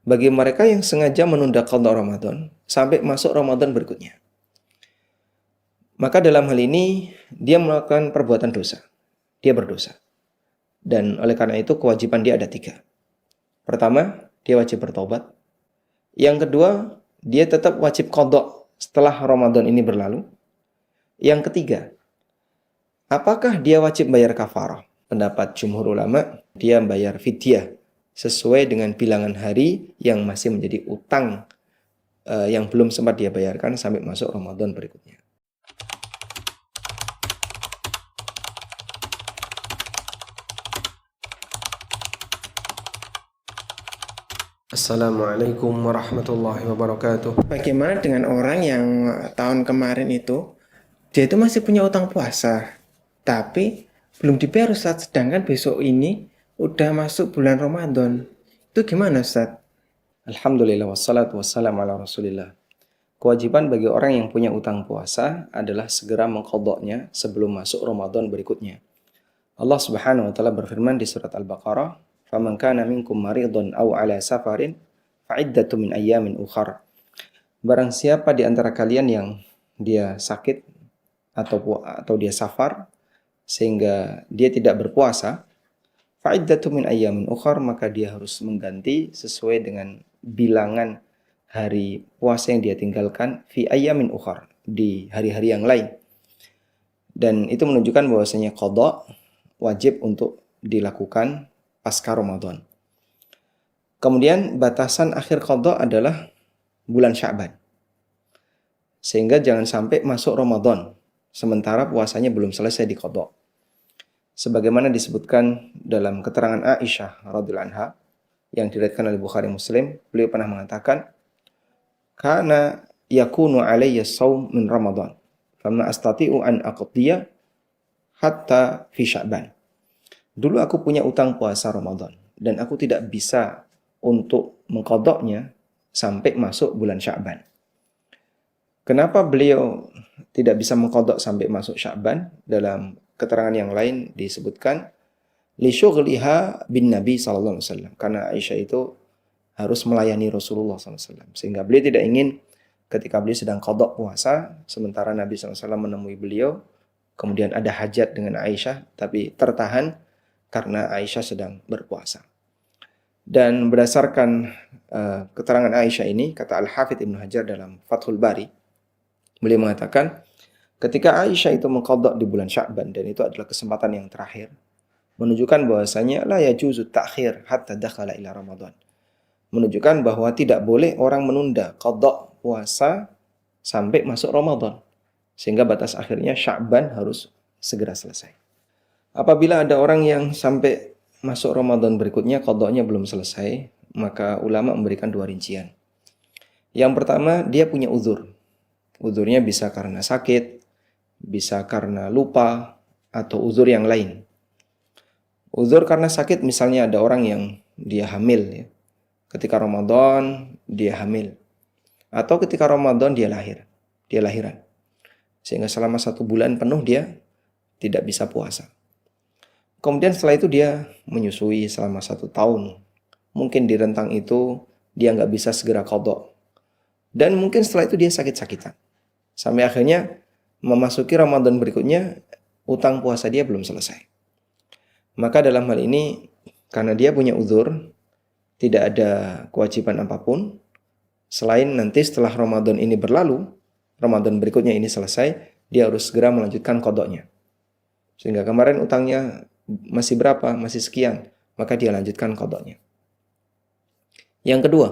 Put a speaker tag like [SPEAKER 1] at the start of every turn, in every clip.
[SPEAKER 1] bagi mereka yang sengaja menunda qada Ramadan sampai masuk Ramadan berikutnya. Maka dalam hal ini dia melakukan perbuatan dosa. Dia berdosa. Dan oleh karena itu kewajiban dia ada 3. Pertama, dia wajib bertobat. Yang kedua, dia tetap wajib qada setelah Ramadan ini berlalu. Yang ketiga, apakah dia wajib bayar kafarah? Pendapat jumhur ulama, dia bayar fidyah sesuai dengan bilangan hari yang masih menjadi utang yang belum sempat dia bayarkan sampai masuk Ramadan berikutnya.
[SPEAKER 2] Assalamualaikum warahmatullahi wabarakatuh.
[SPEAKER 3] Bagaimana dengan orang yang tahun kemarin itu, dia itu masih punya utang puasa, tapi belum dibayar Ustaz, sedangkan besok ini udah masuk bulan Ramadan. Itu gimana Ustaz?
[SPEAKER 1] Alhamdulillah wassalatu wassalamu ala Rasulillah. Kewajiban bagi orang yang punya utang puasa adalah segera mengqadanya sebelum masuk Ramadan berikutnya. Allah Subhanahu wa taala berfirman di surat Al-Baqarah, "Faman kana minkum maridun aw ala safarin fa'iddatun min ayyamin ukhar." Barang siapa di antara kalian yang dia sakit atau dia safar sehingga dia tidak berpuasa, fa'iddatun min ayyamin ukhar, maka dia harus mengganti sesuai dengan bilangan hari puasa yang dia tinggalkan fi ayyamin ukhar, di hari-hari yang lain. Dan itu menunjukkan bahwasanya qada wajib untuk dilakukan pasca Ramadan. Kemudian batasan akhir qada adalah bulan Sya'ban. Sehingga jangan sampai masuk Ramadan sementara puasanya belum selesai di qada. Sebagaimana disebutkan dalam keterangan Aisyah radhiyallahu anha yang diriwayatkan oleh Bukhari Muslim, beliau pernah mengatakan, "Kana yakunu alayya shaum min Ramadan, fama astati'u an aqdiya hatta fi Sya'ban." Dulu aku punya utang puasa Ramadan dan aku tidak bisa untuk mengqadanya sampai masuk bulan Sya'ban. Kenapa beliau tidak bisa mengqada sampai masuk Sya'ban? Dalam keterangan yang lain disebutkan li syughliha bin Nabi sallallahu alaihi wasallam, karena Aisyah itu harus melayani Rasulullah sallallahu alaihi wasallam, sehingga beliau tidak ingin ketika beliau sedang qada puasa sementara Nabi sallallahu alaihi wasallam menemui beliau, kemudian ada hajat dengan Aisyah tapi tertahan karena Aisyah sedang berpuasa. Dan berdasarkan keterangan Aisyah ini, kata Al-Hafidz Ibnu Hajar dalam Fathul Bari, beliau mengatakan ketika Aisyah itu mengqada di bulan Sya'ban dan itu adalah kesempatan yang terakhir, menunjukkan bahwasanya la yajuzu ta'khir hatta dakhala ila Ramadan. Menunjukkan bahwa tidak boleh orang menunda qada puasa sampai masuk Ramadan. Sehingga batas akhirnya Sya'ban harus segera selesai. Apabila ada orang yang sampai masuk Ramadan berikutnya qadanya belum selesai, maka ulama memberikan 2 rincian. Yang pertama, dia punya uzur. Uzurnya bisa karena sakit, bisa karena lupa, atau uzur yang lain. Uzur karena sakit, misalnya ada orang yang dia hamil ya. Ketika Ramadan dia hamil, atau ketika Ramadan dia lahiran, sehingga selama 1 bulan penuh dia tidak bisa puasa. Kemudian setelah itu dia menyusui selama 1 tahun. Mungkin di rentang itu dia nggak bisa segera qada. Dan mungkin setelah itu dia sakit-sakitan. Sampai akhirnya memasuki Ramadan berikutnya, utang puasa dia belum selesai. Maka dalam hal ini, karena dia punya uzur, tidak ada kewajiban apapun, selain nanti setelah Ramadan ini berlalu, Ramadan berikutnya ini selesai, dia harus segera melanjutkan qadanya. Sehingga kemarin utangnya masih berapa? Masih sekian. Maka dia lanjutkan qadanya. Yang kedua,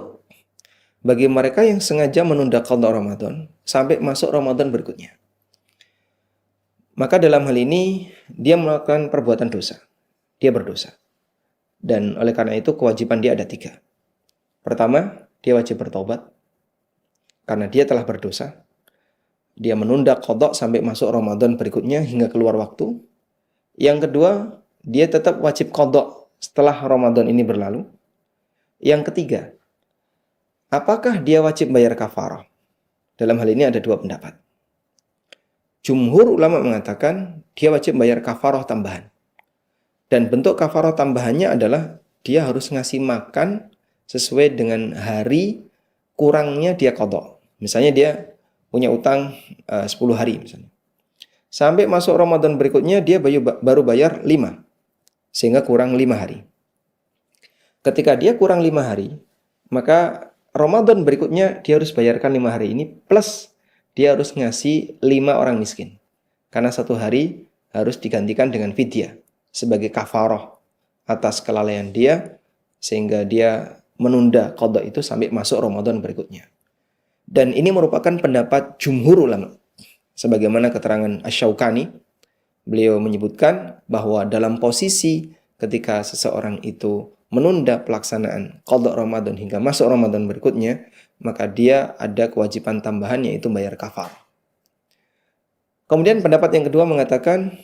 [SPEAKER 1] bagi mereka yang sengaja menunda qada Ramadan sampai masuk Ramadan berikutnya. Maka dalam hal ini dia melakukan perbuatan dosa. Dia berdosa. Dan oleh karena itu kewajiban dia ada 3. Pertama, dia wajib bertobat karena dia telah berdosa. Dia menunda qada sampai masuk Ramadan berikutnya hingga keluar waktu. Yang kedua, dia tetap wajib qada setelah Ramadan ini berlalu. Yang ketiga, apakah dia wajib bayar kafarah? Dalam hal ini ada 2 pendapat. Jumhur ulama mengatakan dia wajib bayar kafarah tambahan. Dan bentuk kafarah tambahannya adalah dia harus ngasih makan sesuai dengan hari kurangnya dia qadha. Misalnya dia punya utang 10 hari misalnya. Sampai masuk Ramadan berikutnya dia baru bayar 5. Sehingga kurang 5 hari. Ketika dia kurang 5 hari, maka Ramadan berikutnya dia harus bayarkan 5 hari ini plus dia harus ngasih 5 orang miskin. Karena 1 hari harus digantikan dengan fidyah sebagai kafarah atas kelalaian dia sehingga dia menunda qadha itu sampai masuk Ramadan berikutnya. Dan ini merupakan pendapat jumhur ulama. Sebagaimana keterangan Asy-Syaukani, beliau menyebutkan bahwa dalam posisi ketika seseorang itu menunda pelaksanaan qadha Ramadan hingga masuk Ramadan berikutnya, maka dia ada kewajiban tambahan yaitu bayar kafar. Kemudian pendapat yang kedua mengatakan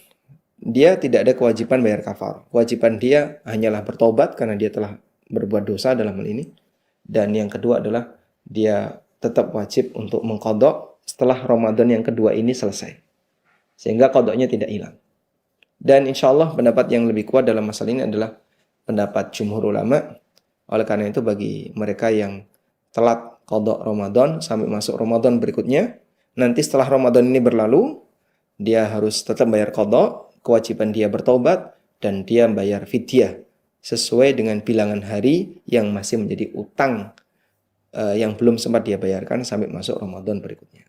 [SPEAKER 1] dia tidak ada kewajiban bayar kafar. Kewajiban dia hanyalah bertobat karena dia telah berbuat dosa dalam hal ini. Dan yang kedua adalah dia tetap wajib untuk mengqadha setelah Ramadan yang kedua ini selesai. Sehingga qadhanya tidak hilang. Dan insya Allah pendapat yang lebih kuat dalam masalah ini adalah pendapat jumhur ulama. Oleh karena itu bagi mereka yang telat qadha Ramadan sampai masuk Ramadan berikutnya, nanti setelah Ramadan ini berlalu, dia harus tetap bayar qadha, kewajiban dia bertobat, dan dia bayar fidyah sesuai dengan bilangan hari yang masih menjadi utang yang belum sempat dia bayarkan sampai masuk Ramadan berikutnya.